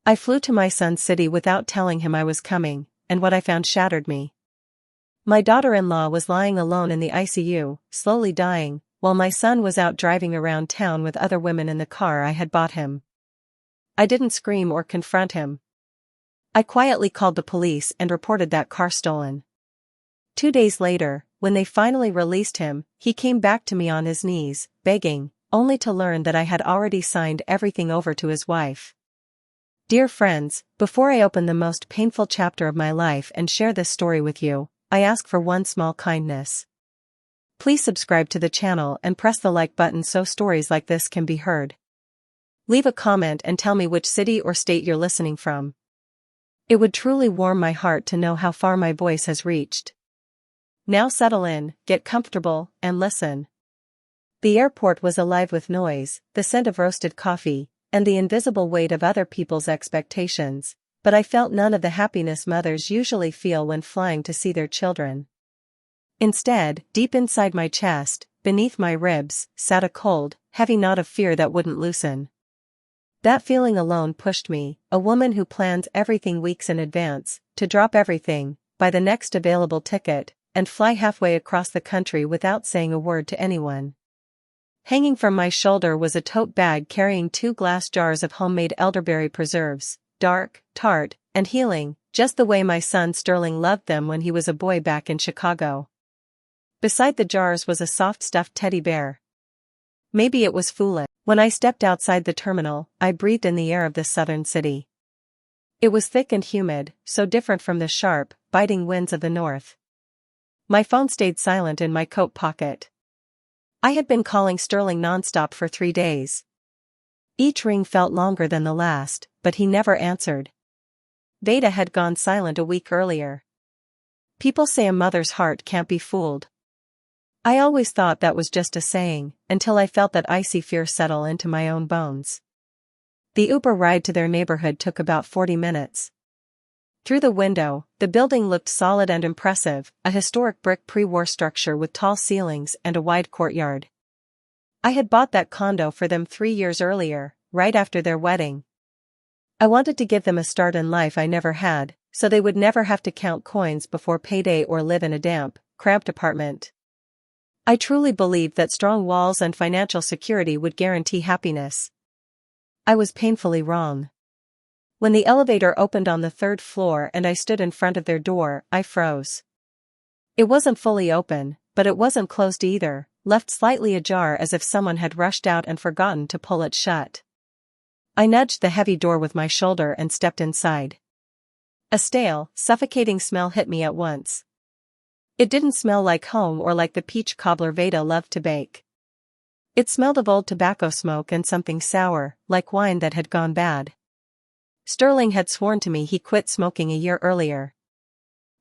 I flew to my son's city without telling him I was coming, and what I found shattered me. My daughter-in-law was lying alone in the ICU, slowly dying, while my son was out driving around town with other women in the car I had bought him. I didn't scream or confront him. I quietly called the police and reported that car stolen. 2 days later, when they finally released him, he came back to me on his knees, begging, only to learn that I had already signed everything over to his wife. Dear friends, before I open the most painful chapter of my life and share this story with you, I ask for one small kindness. Please subscribe to the channel and press the like button so stories like this can be heard. Leave a comment and tell me which city or state you're listening from. It would truly warm my heart to know how far my voice has reached. Now settle in, get comfortable, and listen. The airport was alive with noise, the scent of roasted coffee, and the invisible weight of other people's expectations, but I felt none of the happiness mothers usually feel when flying to see their children. Instead, deep inside my chest, beneath my ribs, sat a cold, heavy knot of fear that wouldn't loosen. That feeling alone pushed me, a woman who plans everything weeks in advance, to drop everything, buy the next available ticket, and fly halfway across the country without saying a word to anyone. Hanging from my shoulder was a tote bag carrying 2 glass jars of homemade elderberry preserves, dark, tart, and healing, just the way my son Sterling loved them when he was a boy back in Chicago. Beside the jars was a soft stuffed teddy bear. Maybe it was foolish. When I stepped outside the terminal, I breathed in the air of this southern city. It was thick and humid, so different from the sharp, biting winds of the north. My phone stayed silent in my coat pocket. I had been calling Sterling nonstop for 3 days. Each ring felt longer than the last, but he never answered. Veda had gone silent a week earlier. People say a mother's heart can't be fooled. I always thought that was just a saying, until I felt that icy fear settle into my own bones. The Uber ride to their neighborhood took about 40 minutes. Through the window, the building looked solid and impressive, a historic brick pre-war structure with tall ceilings and a wide courtyard. I had bought that condo for them 3 years earlier, right after their wedding. I wanted to give them a start in life I never had, so they would never have to count coins before payday or live in a damp, cramped apartment. I truly believed that strong walls and financial security would guarantee happiness. I was painfully wrong. When the elevator opened on the 3rd floor and I stood in front of their door, I froze. It wasn't fully open, but it wasn't closed either, left slightly ajar as if someone had rushed out and forgotten to pull it shut. I nudged the heavy door with my shoulder and stepped inside. A stale, suffocating smell hit me at once. It didn't smell like home or like the peach cobbler Veda loved to bake. It smelled of old tobacco smoke and something sour, like wine that had gone bad. Sterling had sworn to me he quit smoking a year earlier.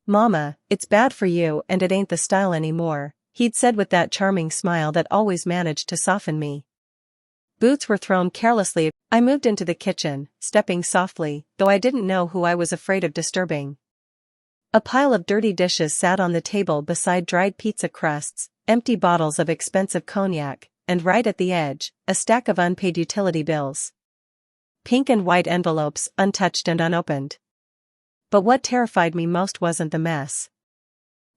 "Mama, it's bad for you and it ain't the style anymore," he'd said with that charming smile that always managed to soften me. Boots were thrown carelessly. I moved into the kitchen, stepping softly, though I didn't know who I was afraid of disturbing. A pile of dirty dishes sat on the table beside dried pizza crusts, empty bottles of expensive cognac, and right at the edge, a stack of unpaid utility bills. Pink and white envelopes, untouched and unopened. But what terrified me most wasn't the mess.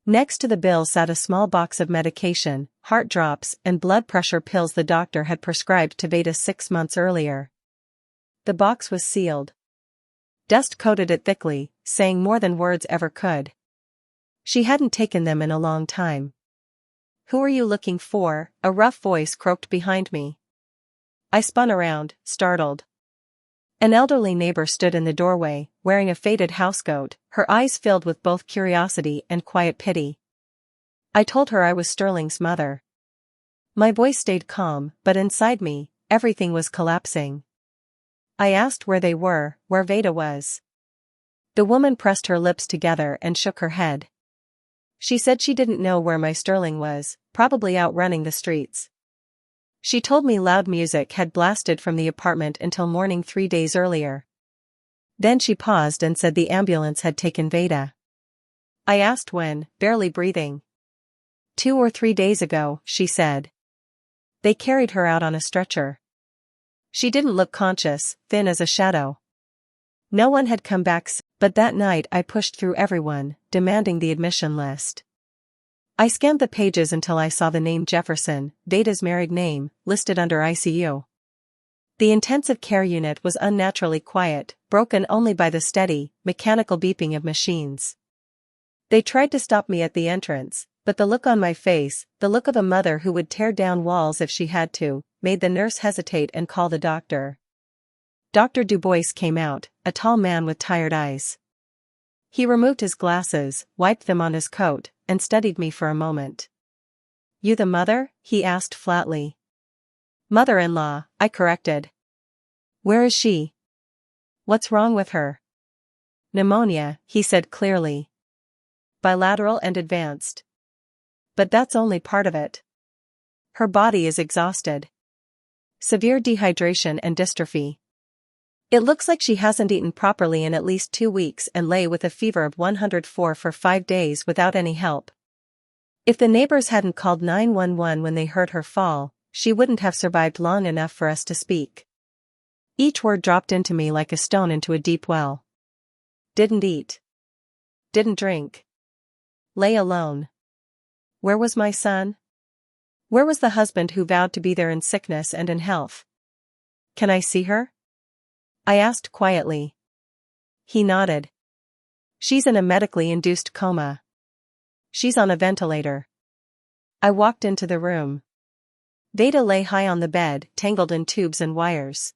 Next to the bill sat a small box of medication, heart drops and blood pressure pills the doctor had prescribed to Veda 6 months earlier. The box was sealed. Dust coated it thickly, saying more than words ever could. She hadn't taken them in a long time. "Who are you looking for?" a rough voice croaked behind me. I spun around, startled. An elderly neighbor stood in the doorway, wearing a faded housecoat, her eyes filled with both curiosity and quiet pity. I told her I was Sterling's mother. My voice stayed calm, but inside me, everything was collapsing. I asked where they were, where Veda was. The woman pressed her lips together and shook her head. She said she didn't know where my Sterling was, probably out running the streets. She told me loud music had blasted from the apartment until morning 3 days earlier. Then she paused and said the ambulance had taken Veda. I asked when, barely breathing. 2 or 3 days ago, she said. They carried her out on a stretcher. She didn't look conscious, thin as a shadow. No one had come back, but that night I pushed through everyone, demanding the admission list. I scanned the pages until I saw the name Jefferson, Veda's married name, listed under ICU. The intensive care unit was unnaturally quiet, broken only by the steady, mechanical beeping of machines. They tried to stop me at the entrance, but the look on my face, the look of a mother who would tear down walls if she had to, made the nurse hesitate and call the doctor. Dr. Dubois came out, a tall man with tired eyes. He removed his glasses, wiped them on his coat, and studied me for a moment. "You the mother?" he asked flatly. "Mother-in-law," I corrected. "Where is she? What's wrong with her?" "Pneumonia," he said clearly. "Bilateral and advanced. But that's only part of it. Her body is exhausted. Severe dehydration and dystrophy. It looks like she hasn't eaten properly in at least 2 weeks and lay with a fever of 104 for 5 days without any help. If the neighbors hadn't called 911 when they heard her fall, she wouldn't have survived long enough for us to speak." Each word dropped into me like a stone into a deep well. Didn't eat. Didn't drink. Lay alone. Where was my son? Where was the husband who vowed to be there in sickness and in health? "Can I see her?" I asked quietly. He nodded. "She's in a medically induced coma. She's on a ventilator." I walked into the room. Veda lay high on the bed, tangled in tubes and wires.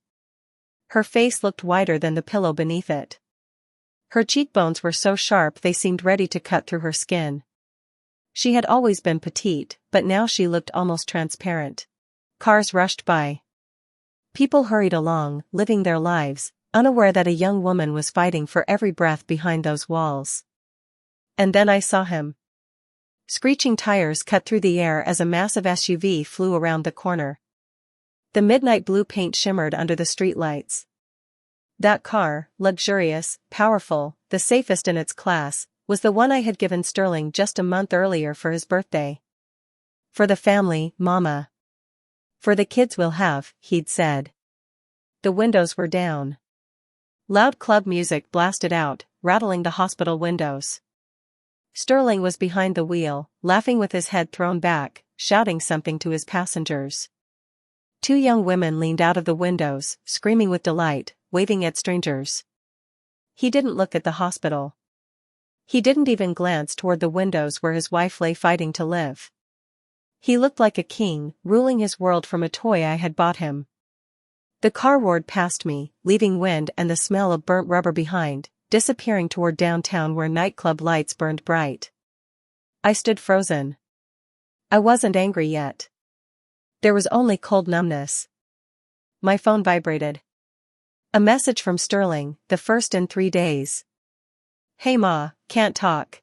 Her face looked wider than the pillow beneath it. Her cheekbones were so sharp they seemed ready to cut through her skin. She had always been petite, but now she looked almost transparent. Cars rushed by. People hurried along, living their lives, unaware that a young woman was fighting for every breath behind those walls. And then I saw him. Screeching tires cut through the air as a massive SUV flew around the corner. The midnight blue paint shimmered under the streetlights. That car, luxurious, powerful, the safest in its class, was the one I had given Sterling just a month earlier for his birthday. "For the family, Mama. For the kids we'll have," he'd said. The windows were down. Loud club music blasted out, rattling the hospital windows. Sterling was behind the wheel, laughing with his head thrown back, shouting something to his passengers. 2 young women leaned out of the windows, screaming with delight, waving at strangers. He didn't look at the hospital. He didn't even glance toward the windows where his wife lay fighting to live. He looked like a king, ruling his world from a toy I had bought him. The car roared past me, leaving wind and the smell of burnt rubber behind, disappearing toward downtown where nightclub lights burned bright. I stood frozen. I wasn't angry yet. There was only cold numbness. My phone vibrated. A message from Sterling, the first in 3 days. "Hey Ma, can't talk.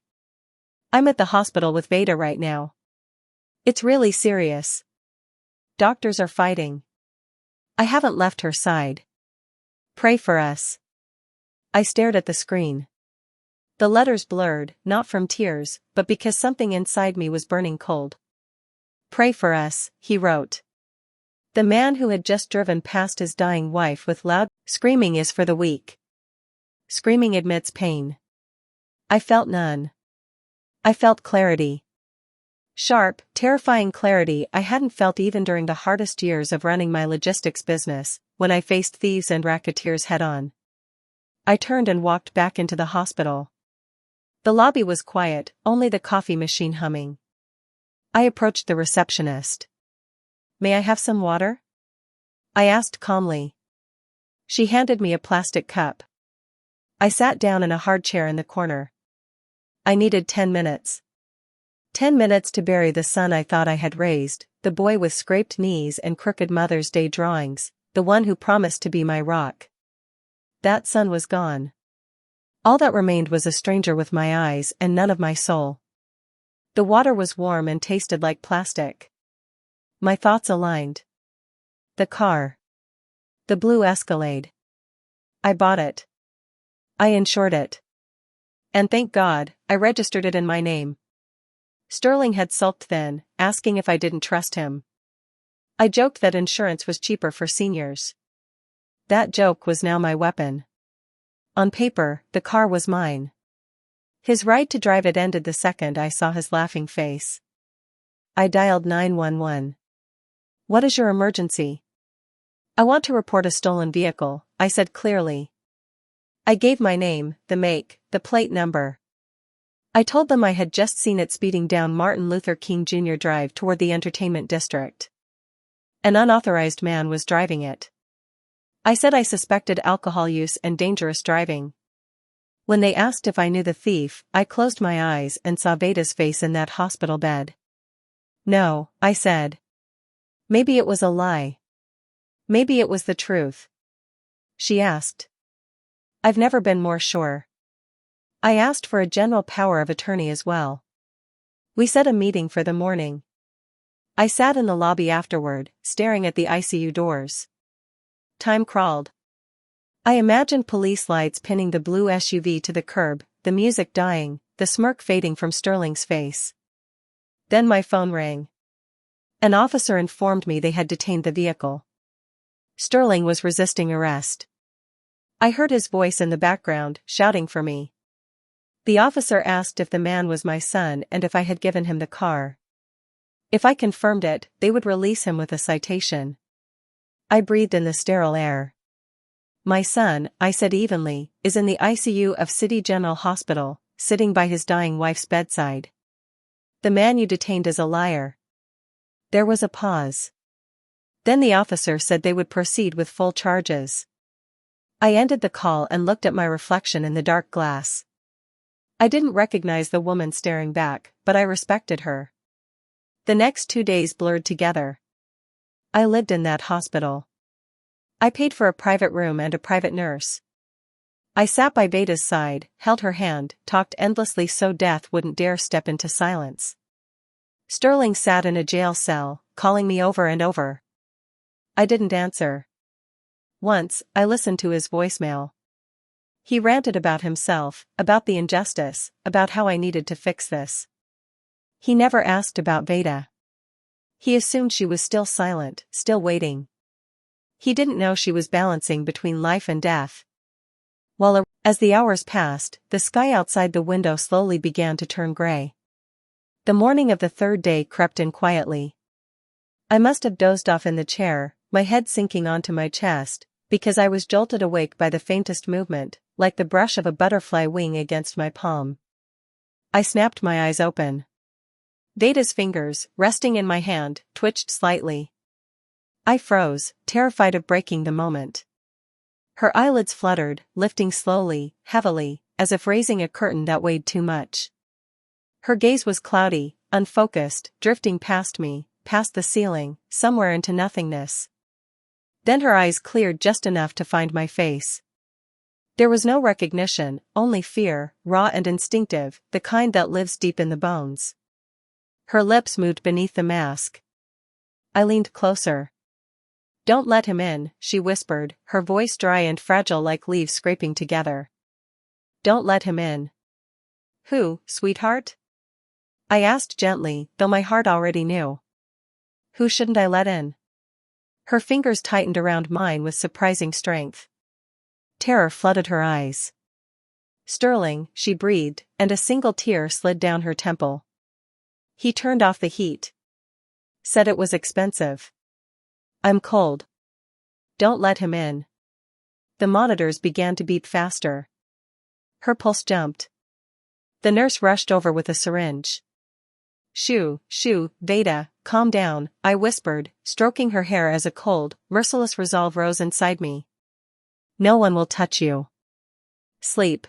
I'm at the hospital with Veda right now. It's really serious. Doctors are fighting. I haven't left her side. Pray for us." I stared at the screen. The letters blurred, not from tears, but because something inside me was burning cold. "Pray for us," he wrote. The man who had just driven past his dying wife with loud screaming is for the weak. Screaming admits pain. I felt none. I felt clarity. Sharp, terrifying clarity I hadn't felt even during the hardest years of running my logistics business, when I faced thieves and racketeers head-on. I turned and walked back into the hospital. The lobby was quiet, only the coffee machine humming. I approached the receptionist. "May I have some water?" I asked calmly. She handed me a plastic cup. I sat down in a hard chair in the corner. I needed 10 minutes. 10 minutes to bury the son I thought I had raised, the boy with scraped knees and crooked Mother's Day drawings, the one who promised to be my rock. That son was gone. All that remained was a stranger with my eyes and none of my soul. The water was warm and tasted like plastic. My thoughts aligned. The car. The blue Escalade. I bought it. I insured it. And thank God, I registered it in my name. Sterling had sulked then, asking if I didn't trust him. I joked that insurance was cheaper for seniors. That joke was now my weapon. On paper, the car was mine. His right to drive it ended the second I saw his laughing face. I dialed 911. What is your emergency? I want to report a stolen vehicle, I said clearly. I gave my name, the make, the plate number. I told them I had just seen it speeding down Martin Luther King Jr. Drive toward the entertainment district. An unauthorized man was driving it. I said I suspected alcohol use and dangerous driving. When they asked if I knew the thief, I closed my eyes and saw Veda's face in that hospital bed. No, I said. Maybe it was a lie. Maybe it was the truth. She asked. I've never been more sure. I asked for a general power of attorney as well. We set a meeting for the morning. I sat in the lobby afterward, staring at the ICU doors. Time crawled. I imagined police lights pinning the blue SUV to the curb, the music dying, the smirk fading from Sterling's face. Then my phone rang. An officer informed me they had detained the vehicle. Sterling was resisting arrest. I heard his voice in the background, shouting for me. The officer asked if the man was my son and if I had given him the car. If I confirmed it, they would release him with a citation. I breathed in the sterile air. My son, I said evenly, is in the ICU of City General Hospital, sitting by his dying wife's bedside. The man you detained is a liar. There was a pause. Then the officer said they would proceed with full charges. I ended the call and looked at my reflection in the dark glass. I didn't recognize the woman staring back, but I respected her. The next 2 days blurred together. I lived in that hospital. I paid for a private room and a private nurse. I sat by Veda's side, held her hand, talked endlessly so death wouldn't dare step into silence. Sterling sat in a jail cell, calling me over and over. I didn't answer. Once, I listened to his voicemail. He ranted about himself, about the injustice, about how I needed to fix this. He never asked about Veda. He assumed she was still silent, still waiting. He didn't know she was balancing between life and death. As the hours passed, the sky outside the window slowly began to turn gray. The morning of the third day crept in quietly. I must have dozed off in the chair, my head sinking onto my chest, because I was jolted awake by the faintest movement, like the brush of a butterfly wing against my palm. I snapped my eyes open. Veda's fingers, resting in my hand, twitched slightly. I froze, terrified of breaking the moment. Her eyelids fluttered, lifting slowly, heavily, as if raising a curtain that weighed too much. Her gaze was cloudy, unfocused, drifting past me, past the ceiling, somewhere into nothingness. Then her eyes cleared just enough to find my face. There was no recognition, only fear, raw and instinctive, the kind that lives deep in the bones. Her lips moved beneath the mask. I leaned closer. "Don't let him in," she whispered, her voice dry and fragile like leaves scraping together. "Don't let him in." "Who, sweetheart?" I asked gently, though my heart already knew. "Who shouldn't I let in?" Her fingers tightened around mine with surprising strength. Terror flooded her eyes. "Sterling," she breathed, and a single tear slid down her temple. "He turned off the heat. Said it was expensive. I'm cold. Don't let him in." The monitors began to beat faster. Her pulse jumped. The nurse rushed over with a syringe. Shoo, Veda, calm down," I whispered, stroking her hair as a cold, merciless resolve rose inside me. "No one will touch you. Sleep."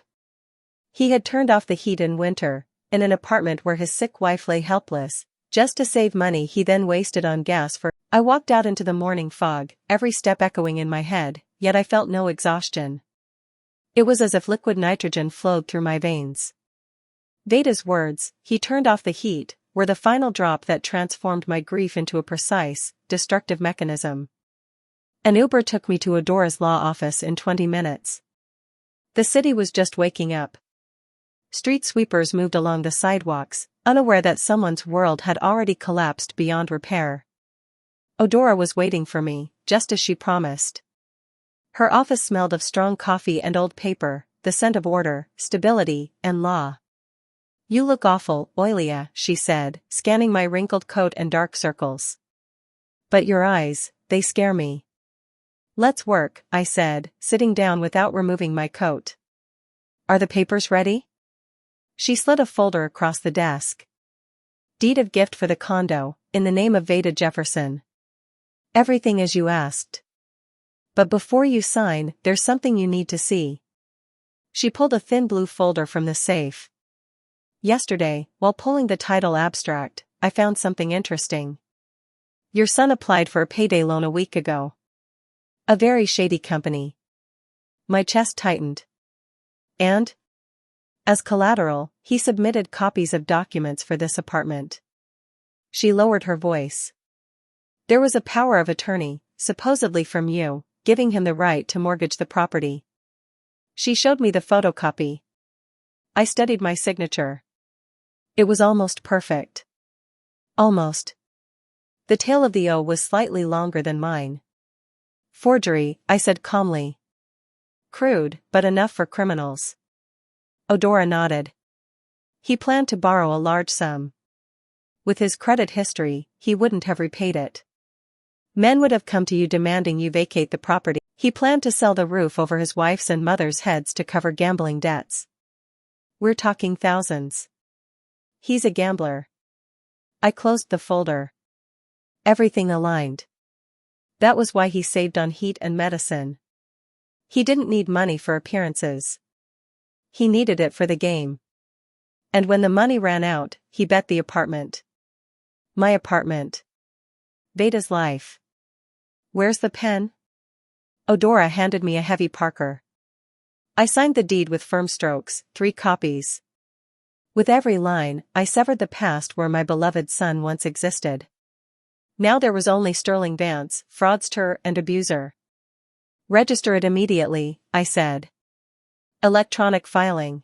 He had turned off the heat in winter, in an apartment where his sick wife lay helpless, just to save money he then wasted on gas for. I walked out into the morning fog, every step echoing in my head, yet I felt no exhaustion. It was as if liquid nitrogen flowed through my veins. Veda's words, "he turned off the heat," were the final drop that transformed my grief into a precise, destructive mechanism. An Uber took me to Adora's law office in 20 minutes. The city was just waking up. Street sweepers moved along the sidewalks, unaware that someone's world had already collapsed beyond repair. Adora was waiting for me, just as she promised. Her office smelled of strong coffee and old paper, the scent of order, stability, and law. "You look awful, Oilia," she said, scanning my wrinkled coat and dark circles. "But your eyes, they scare me." "Let's work," I said, sitting down without removing my coat. "Are the papers ready?" She slid a folder across the desk. "Deed of gift for the condo, in the name of Veda Jefferson. Everything as you asked. But before you sign, there's something you need to see." She pulled a thin blue folder from the safe. "Yesterday, while pulling the title abstract, I found something interesting. Your son applied for a payday loan a week ago. A very shady company." My chest tightened. "And? As collateral, he submitted copies of documents for this apartment." She lowered her voice. "There was a power of attorney, supposedly from you, giving him the right to mortgage the property." She showed me the photocopy. I studied my signature. It was almost perfect. Almost. The tail of the O was slightly longer than mine. "Forgery," I said calmly. "Crude, but enough for criminals." Odora nodded. "He planned to borrow a large sum. With his credit history, he wouldn't have repaid it. Men would have come to you demanding you vacate the property. He planned to sell the roof over his wife's and mother's heads to cover gambling debts. We're talking thousands. He's a gambler." I closed the folder. Everything aligned. That was why he saved on heat and medicine. He didn't need money for appearances. He needed it for the game. And when the money ran out, he bet the apartment. My apartment. Veda's life. "Where's the pen?" Odora handed me a heavy Parker. I signed the deed with firm strokes, 3 copies. With every line, I severed the past where my beloved son once existed. Now there was only Sterling Vance, fraudster and abuser. "Register it immediately," I said. "Electronic filing.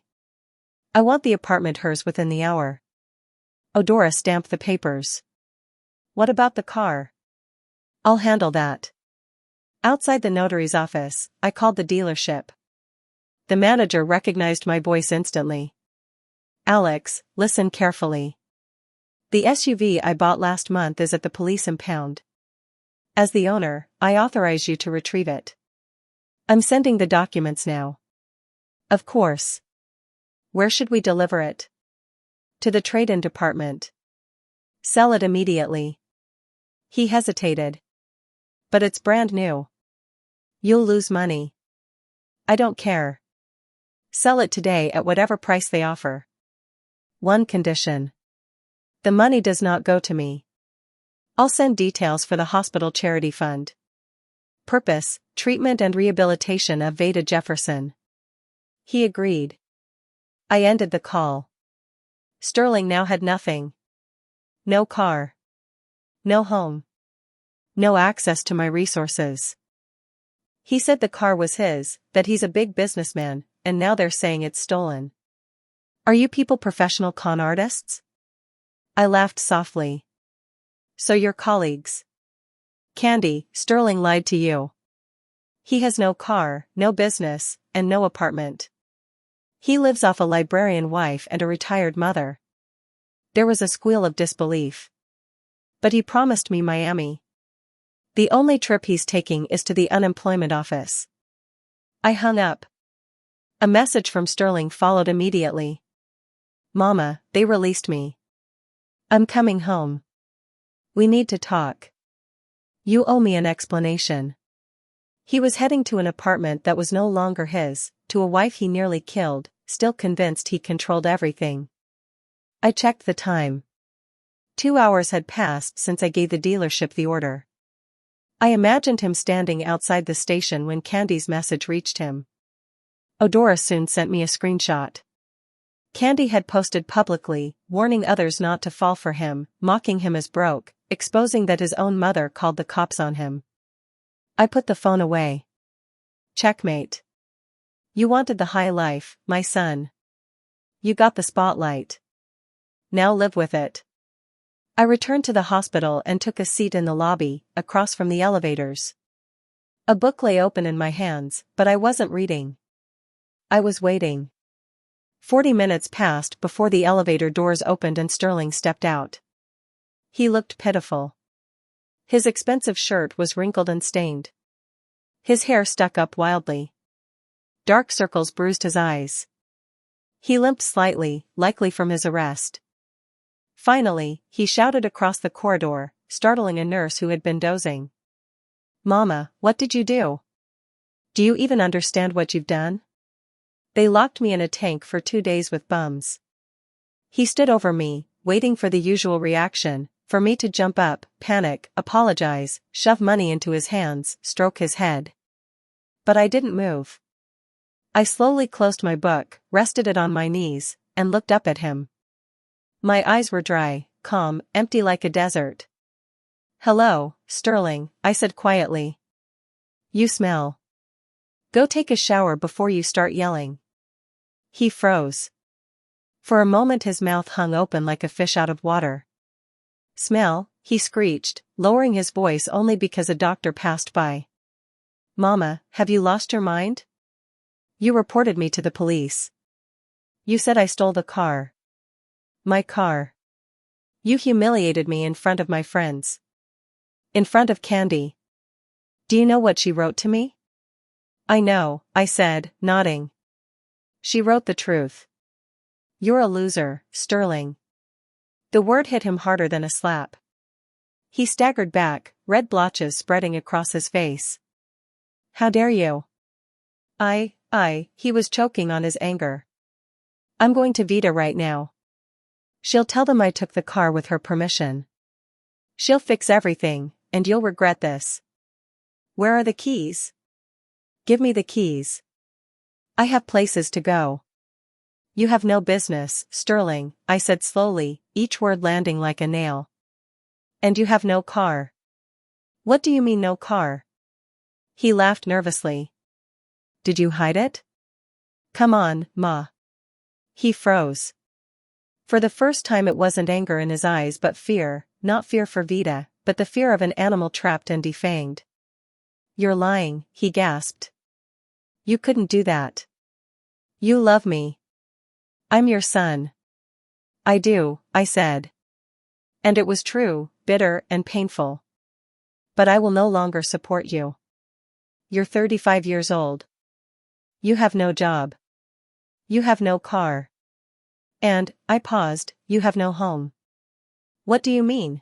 I want the apartment hers within the hour." Odora stamped the papers. "What about the car?" "I'll handle that." Outside the notary's office, I called the dealership. The manager recognized my voice instantly. "Alex, listen carefully. The SUV I bought last month is at the police impound. As the owner, I authorize you to retrieve it. I'm sending the documents now." "Of course. Where should we deliver it?" "To the trade-in department." "Sell it immediately." He hesitated. "But it's brand new." "You'll lose money." "I don't care. Sell it today at whatever price they offer. One condition. The money does not go to me. I'll send details for the hospital charity fund. Purpose, treatment and rehabilitation of Veda Jefferson." He agreed. I ended the call. Sterling now had nothing. No car. No home. No access to my resources. He said the car was his, that he's a big businessman, and now they're saying it's stolen. "Are you people professional con artists?" I laughed softly. "So you're colleagues." "Candy, Sterling lied to you. He has no car, no business, and no apartment. He lives off a librarian wife and a retired mother." There was a squeal of disbelief. "But he promised me Miami. The only trip he's taking is to the unemployment office." I hung up. A message from Sterling followed immediately. "Mama, they released me. I'm coming home. We need to talk. You owe me an explanation." He was heading to an apartment that was no longer his, to a wife he nearly killed, still convinced he controlled everything. I checked the time. 2 hours had passed since I gave the dealership the order. I imagined him standing outside the station when Candy's message reached him. Odora soon sent me a screenshot. Candy had posted publicly, warning others not to fall for him, mocking him as broke, exposing that his own mother called the cops on him. I put the phone away. Checkmate. You wanted the high life, my son. You got the spotlight. Now live with it. I returned to the hospital and took a seat in the lobby, across from the elevators. A book lay open in my hands, but I wasn't reading. I was waiting. 40 minutes passed before the elevator doors opened and Sterling stepped out. He looked pitiful. His expensive shirt was wrinkled and stained. His hair stuck up wildly. Dark circles bruised his eyes. He limped slightly, likely from his arrest. Finally, he shouted across the corridor, startling a nurse who had been dozing. "Mama, what did you do? Do you even understand what you've done? They locked me in a tank for 2 days with bums." He stood over me, waiting for the usual reaction, for me to jump up, panic, apologize, shove money into his hands, stroke his head. But I didn't move. I slowly closed my book, rested it on my knees, and looked up at him. My eyes were dry, calm, empty like a desert. "Hello, Sterling," I said quietly. "You smell. Go take a shower before you start yelling." He froze. For a moment his mouth hung open like a fish out of water. "Smell," he screeched, lowering his voice only because a doctor passed by. "Mama, have you lost your mind? You reported me to the police. You said I stole the car. My car. You humiliated me in front of my friends. In front of Candy. Do you know what she wrote to me?" "I know," I said, nodding. "She wrote the truth. You're a loser, Sterling." The word hit him harder than a slap. He staggered back, red blotches spreading across his face. "How dare you?" He was choking on his anger. "I'm going to Vita right now. She'll tell them I took the car with her permission. She'll fix everything, and you'll regret this." "Where are the keys?" "Give me the keys. I have places to go." "You have no business, Sterling," I said slowly, each word landing like a nail. "And you have no car." "What do you mean no car?" He laughed nervously. "Did you hide it? Come on, Ma." He froze. For the first time it wasn't anger in his eyes but fear, not fear for Vita, but the fear of an animal trapped and defanged. "You're lying," he gasped. "You couldn't do that. You love me. I'm your son." "I do," I said. And it was true, bitter and painful. "But I will no longer support you. You're 35 years old. You have no job. You have no car. And," I paused, "you have no home." "What do you mean?"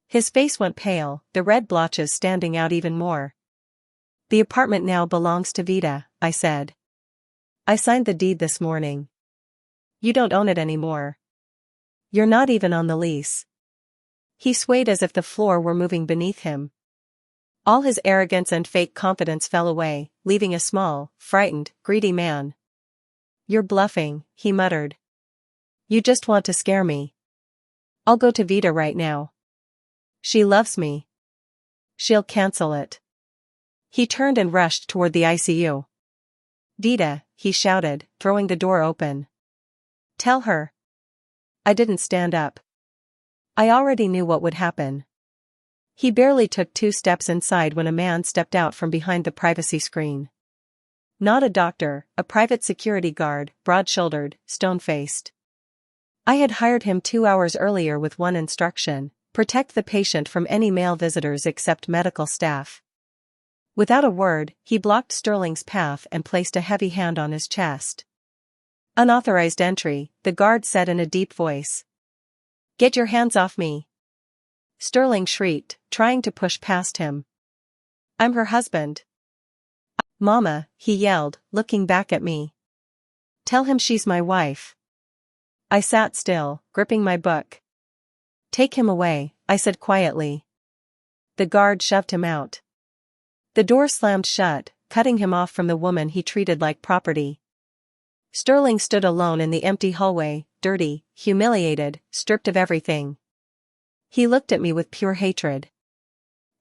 His face went pale, the red blotches standing out even more. "The apartment now belongs to Vita," I said. "I signed the deed this morning. You don't own it anymore. You're not even on the lease." He swayed as if the floor were moving beneath him. All his arrogance and fake confidence fell away, leaving a small, frightened, greedy man. "You're bluffing," he muttered. "You just want to scare me. I'll go to Vita right now. She loves me. She'll cancel it." He turned and rushed toward the ICU. "Vita," he shouted, throwing the door open. "Tell her." I didn't stand up. I already knew what would happen. He barely took 2 steps inside when a man stepped out from behind the privacy screen. Not a doctor, a private security guard, broad-shouldered, stone-faced. I had hired him 2 hours earlier with one instruction: protect the patient from any male visitors except medical staff. Without a word, he blocked Sterling's path and placed a heavy hand on his chest. "Unauthorized entry," the guard said in a deep voice. "Get your hands off me." Sterling shrieked, trying to push past him. "I'm her husband." "Mama," he yelled, looking back at me. "Tell him she's my wife." I sat still, gripping my book. "Take him away," I said quietly. The guard shoved him out. The door slammed shut, cutting him off from the woman he treated like property. Sterling stood alone in the empty hallway, dirty, humiliated, stripped of everything. He looked at me with pure hatred.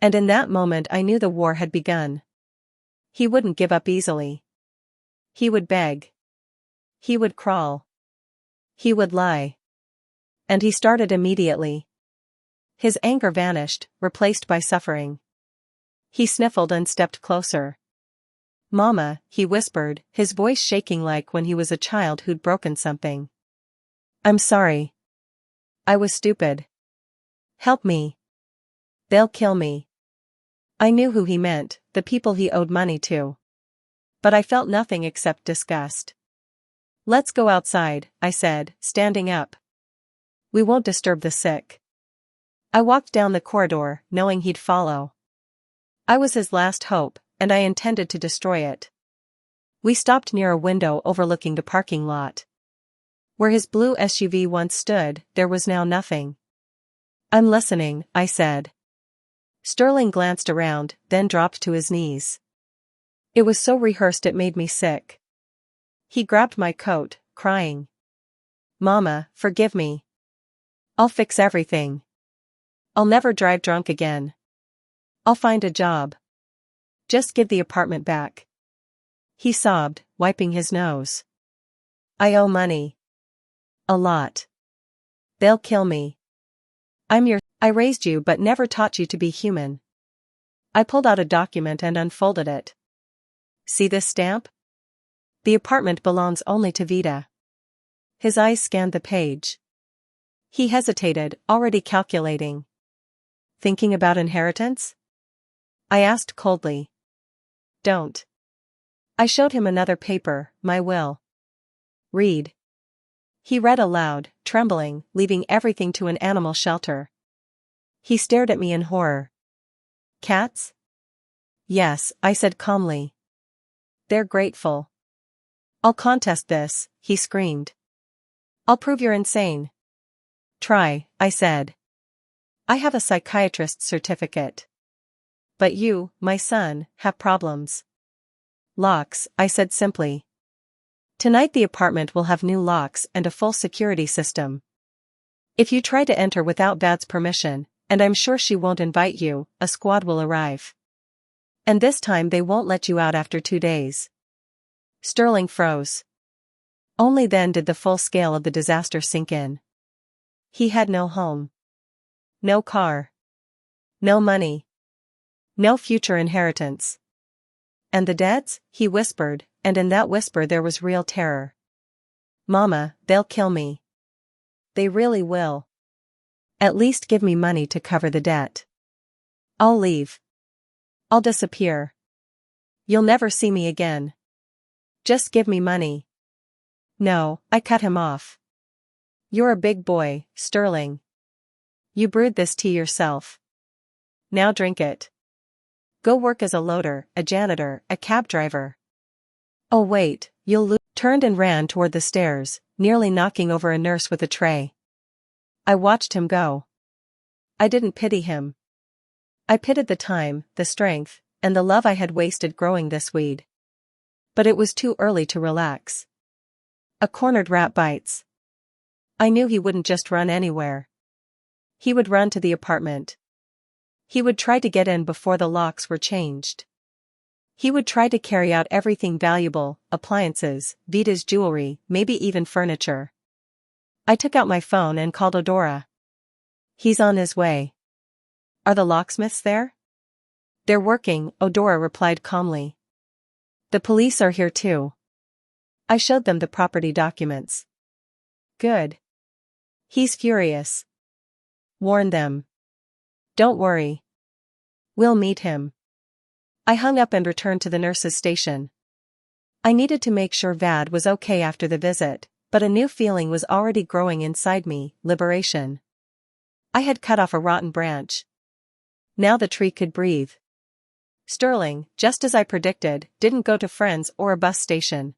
And in that moment I knew the war had begun. He wouldn't give up easily. He would beg. He would crawl. He would lie. And he started immediately. His anger vanished, replaced by suffering. He sniffled and stepped closer. Mama, he whispered, his voice shaking like when he was a child who'd broken something. I'm sorry. I was stupid. Help me. They'll kill me. I knew who he meant, the people he owed money to. But I felt nothing except disgust. Let's go outside, I said, standing up. We won't disturb the sick. I walked down the corridor, knowing he'd follow. I was his last hope, and I intended to destroy it. We stopped near a window overlooking the parking lot. Where his blue SUV once stood, there was now nothing. I'm listening, I said. Sterling glanced around, then dropped to his knees. It was so rehearsed it made me sick. He grabbed my coat, crying. Mama, forgive me. I'll fix everything. I'll never drive drunk again. I'll find a job. Just give the apartment back. He sobbed, wiping his nose. I owe money. A lot. They'll kill me. I raised you but never taught you to be human. I pulled out a document and unfolded it. See this stamp? The apartment belongs only to Vita. His eyes scanned the page. He hesitated, already calculating. Thinking about inheritance? I asked coldly. Don't. I showed him another paper, my will. Read. He read aloud, trembling, leaving everything to an animal shelter. He stared at me in horror. Cats? Yes, I said calmly. They're grateful. I'll contest this, he screamed. I'll prove you're insane. Try, I said. I have a psychiatrist's certificate. But you, my son, have problems. Locks, I said simply. Tonight the apartment will have new locks and a full security system. If you try to enter without Dad's permission, and I'm sure she won't invite you, a squad will arrive. And this time they won't let you out after 2 days. Sterling froze. Only then did the full scale of the disaster sink in. He had no home. No car. No money. No future inheritance. And the debts? He whispered, and in that whisper there was real terror. Mama, they'll kill me. They really will. At least give me money to cover the debt. I'll leave. I'll disappear. You'll never see me again. Just give me money. No, I cut him off. You're a big boy, Sterling. You brewed this tea yourself. Now drink it. Go work as a loader, a janitor, a cab driver. Oh wait, you'll lose. Turned and ran toward the stairs, nearly knocking over a nurse with a tray. I watched him go. I didn't pity him. I pitied the time, the strength, and the love I had wasted growing this weed. But it was too early to relax. A cornered rat bites. I knew he wouldn't just run anywhere. He would run to the apartment. He would try to get in before the locks were changed. He would try to carry out everything valuable, appliances, Vita's jewelry, maybe even furniture. I took out my phone and called Odora. He's on his way. Are the locksmiths there? They're working, Odora replied calmly. The police are here too. I showed them the property documents. Good. He's furious. Warn them. Don't worry. We'll meet him. I hung up and returned to the nurse's station. I needed to make sure Vad was okay after the visit, but a new feeling was already growing inside me, liberation. I had cut off a rotten branch. Now the tree could breathe. Sterling, just as I predicted, didn't go to friends or a bus station.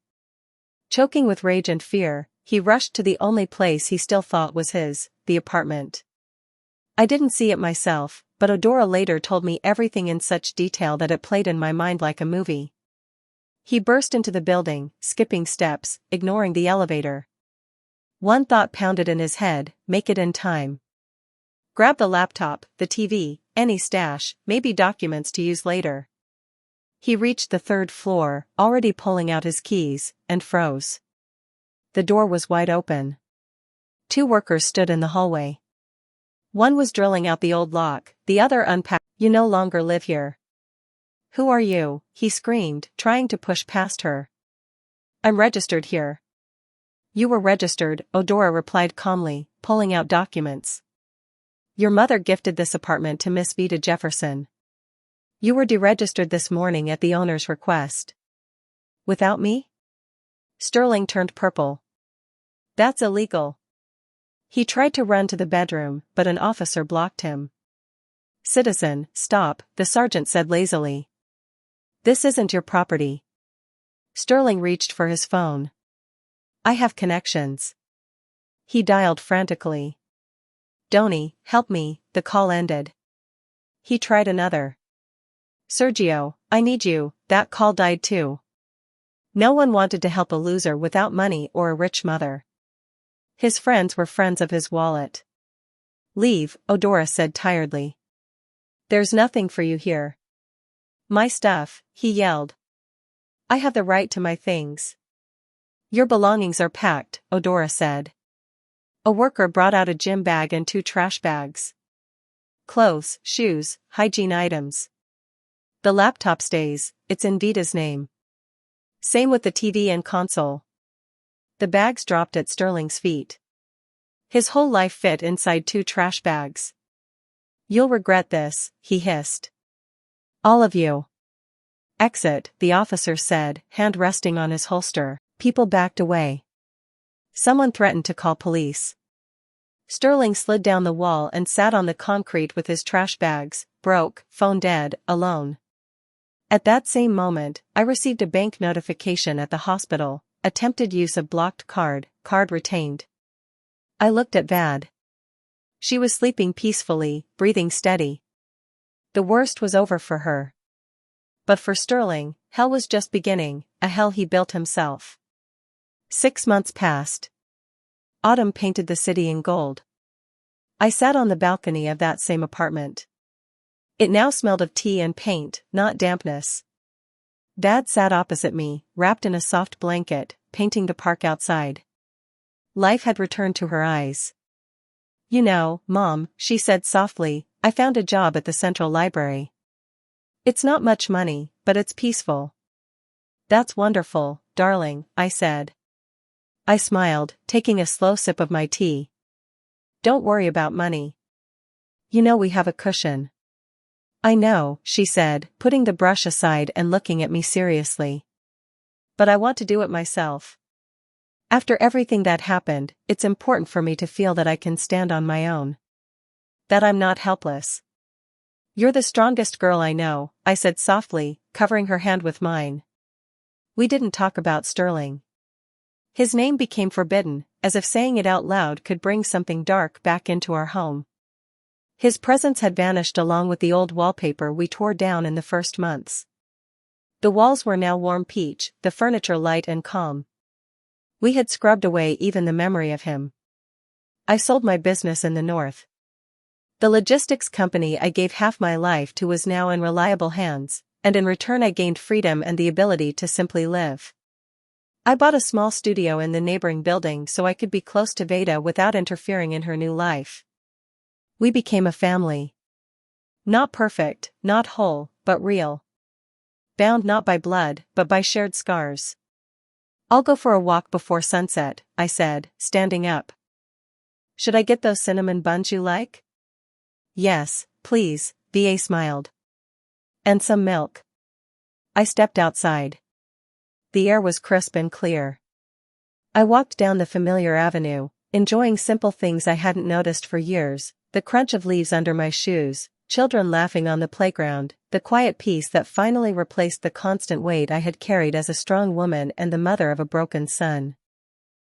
Choking with rage and fear, he rushed to the only place he still thought was his, the apartment. I didn't see it myself, but Odora later told me everything in such detail that it played in my mind like a movie. He burst into the building, skipping steps, ignoring the elevator. One thought pounded in his head: make it in time. Grab the laptop, the TV, any stash, maybe documents to use later. He reached the 3rd floor, already pulling out his keys, and froze. The door was wide open. 2 workers stood in the hallway. One was drilling out the old lock, the other unpacking. You no longer live here. Who are you? He screamed, trying to push past her. I'm registered here. You were registered, Eudora replied calmly, pulling out documents. Your mother gifted this apartment to Miss Vita Jefferson. You were deregistered this morning at the owner's request. Without me? Sterling turned purple. That's illegal. He tried to run to the bedroom, but an officer blocked him. Citizen, stop, the sergeant said lazily. This isn't your property. Sterling reached for his phone. I have connections. He dialed frantically. Donnie, help me, the call ended. He tried another. Sergio, I need you, that call died too. No one wanted to help a loser without money or a rich mother. His friends were friends of his wallet. Leave, Eudora said tiredly. There's nothing for you here. My stuff, he yelled. I have the right to my things. Your belongings are packed, Eudora said. A worker brought out a gym bag and 2 trash bags. Clothes, shoes, hygiene items. The laptop stays, it's in Vita's name. Same with the TV and console. The bags dropped at Sterling's feet. His whole life fit inside 2 trash bags. You'll regret this, he hissed. All of you. Exit, the officer said, hand resting on his holster. People backed away. Someone threatened to call police. Sterling slid down the wall and sat on the concrete with his trash bags, broke, phone dead, alone. At that same moment, I received a bank notification at the hospital, attempted use of blocked card retained. I looked at Vad. She was sleeping peacefully, breathing steady. The worst was over for her. But for Sterling, hell was just beginning, a hell he built himself. 6 months passed. Autumn painted the city in gold. I sat on the balcony of that same apartment. It now smelled of tea and paint, not dampness. Dad sat opposite me, wrapped in a soft blanket, painting the park outside. Life had returned to her eyes. You know, Mom, she said softly, I found a job at the Central Library. It's not much money, but it's peaceful. That's wonderful, darling, I said. I smiled, taking a slow sip of my tea. Don't worry about money. You know we have a cushion. I know, she said, putting the brush aside and looking at me seriously. But I want to do it myself. After everything that happened, it's important for me to feel that I can stand on my own. That I'm not helpless. You're the strongest girl I know, I said softly, covering her hand with mine. We didn't talk about Sterling. His name became forbidden, as if saying it out loud could bring something dark back into our home. His presence had vanished along with the old wallpaper we tore down in the first months. The walls were now warm peach, the furniture light and calm. We had scrubbed away even the memory of him. I sold my business in the north. The logistics company I gave half my life to was now in reliable hands, and in return I gained freedom and the ability to simply live. I bought a small studio in the neighboring building so I could be close to Veda without interfering in her new life. We became a family. Not perfect, not whole, but real. Bound not by blood, but by shared scars. I'll go for a walk before sunset, I said, standing up. Should I get those cinnamon buns you like? Yes, please, V.A. smiled. And some milk. I stepped outside. The air was crisp and clear. I walked down the familiar avenue, enjoying simple things I hadn't noticed for years, the crunch of leaves under my shoes, children laughing on the playground, the quiet peace that finally replaced the constant weight I had carried as a strong woman and the mother of a broken son.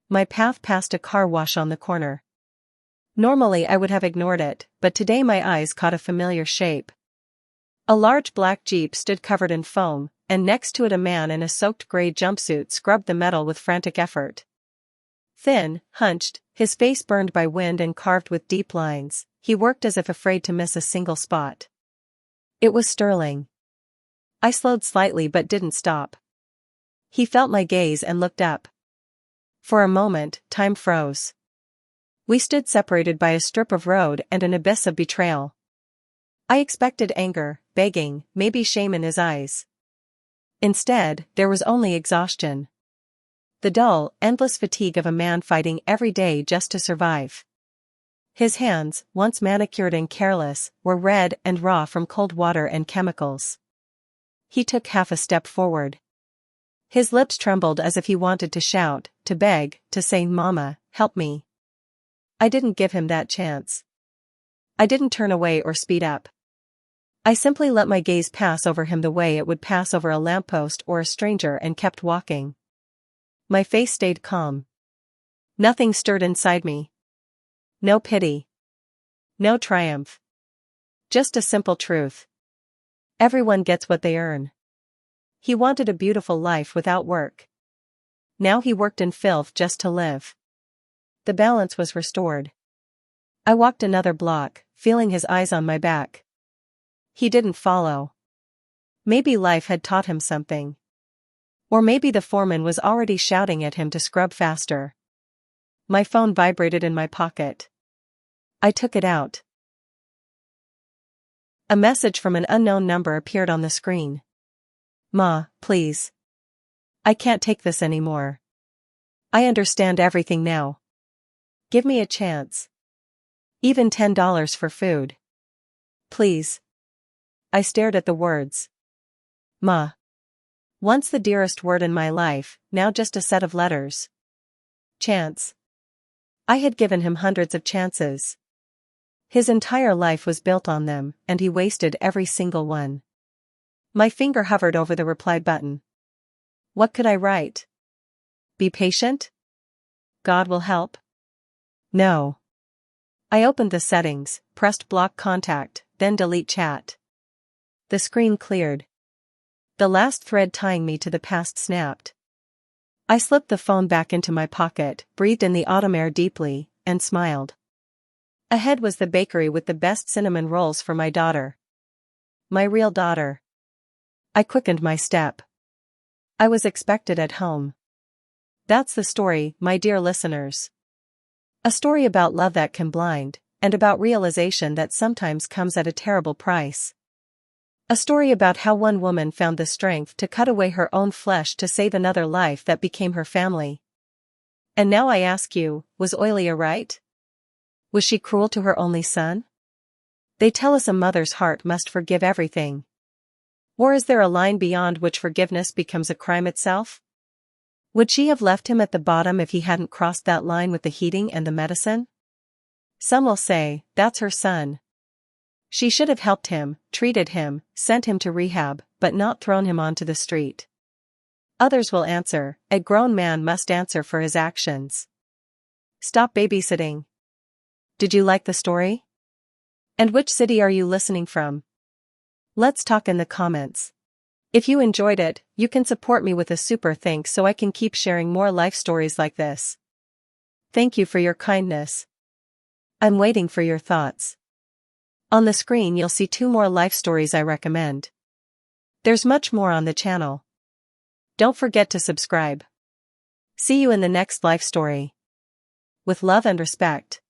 My path passed a car wash on the corner. Normally I would have ignored it, but today my eyes caught a familiar shape. A large black Jeep stood covered in foam, and next to it a man in a soaked gray jumpsuit scrubbed the metal with frantic effort. Thin, hunched, his face burned by wind and carved with deep lines, he worked as if afraid to miss a single spot. It was Sterling. I slowed slightly but didn't stop. He felt my gaze and looked up. For a moment, time froze. We stood separated by a strip of road and an abyss of betrayal. I expected anger, begging, maybe shame in his eyes. Instead, there was only exhaustion. The dull, endless fatigue of a man fighting every day just to survive. His hands, once manicured and careless, were red and raw from cold water and chemicals. He took half a step forward. His lips trembled as if he wanted to shout, to beg, to say, "Mama, help me." I didn't give him that chance. I didn't turn away or speed up. I simply let my gaze pass over him the way it would pass over a lamppost or a stranger and kept walking. My face stayed calm. Nothing stirred inside me. No pity. No triumph. Just a simple truth. Everyone gets what they earn. He wanted a beautiful life without work. Now he worked in filth just to live. The balance was restored. I walked another block, feeling his eyes on my back. He didn't follow. Maybe life had taught him something. Or maybe the foreman was already shouting at him to scrub faster. My phone vibrated in my pocket. I took it out. A message from an unknown number appeared on the screen. "Ma, please. I can't take this anymore. I understand everything now. Give me a chance. Even $10 for food. Please." I stared at the words. Ma. Once the dearest word in my life, now just a set of letters. Chance. I had given him hundreds of chances. His entire life was built on them, and he wasted every single one. My finger hovered over the reply button. What could I write? Be patient? God will help? No. I opened the settings, pressed block contact, then delete chat. The screen cleared. The last thread tying me to the past snapped. I slipped the phone back into my pocket, breathed in the autumn air deeply, and smiled. Ahead was the bakery with the best cinnamon rolls for my daughter. My real daughter. I quickened my step. I was expected at home. That's the story, my dear listeners. A story about love that can blind, and about realization that sometimes comes at a terrible price. A story about how one woman found the strength to cut away her own flesh to save another life that became her family. And now I ask you, was Oilia right? Was she cruel to her only son? They tell us a mother's heart must forgive everything. Or is there a line beyond which forgiveness becomes a crime itself? Would she have left him at the bottom if he hadn't crossed that line with the heating and the medicine? Some will say, that's her son. She should have helped him, treated him, sent him to rehab, but not thrown him onto the street. Others will answer, a grown man must answer for his actions. Stop babysitting. Did you like the story? And which city are you listening from? Let's talk in the comments. If you enjoyed it, you can support me with a super thanks so I can keep sharing more life stories like this. Thank you for your kindness. I'm waiting for your thoughts. On the screen you'll see 2 more life stories I recommend. There's much more on the channel. Don't forget to subscribe. See you in the next life story. With love and respect.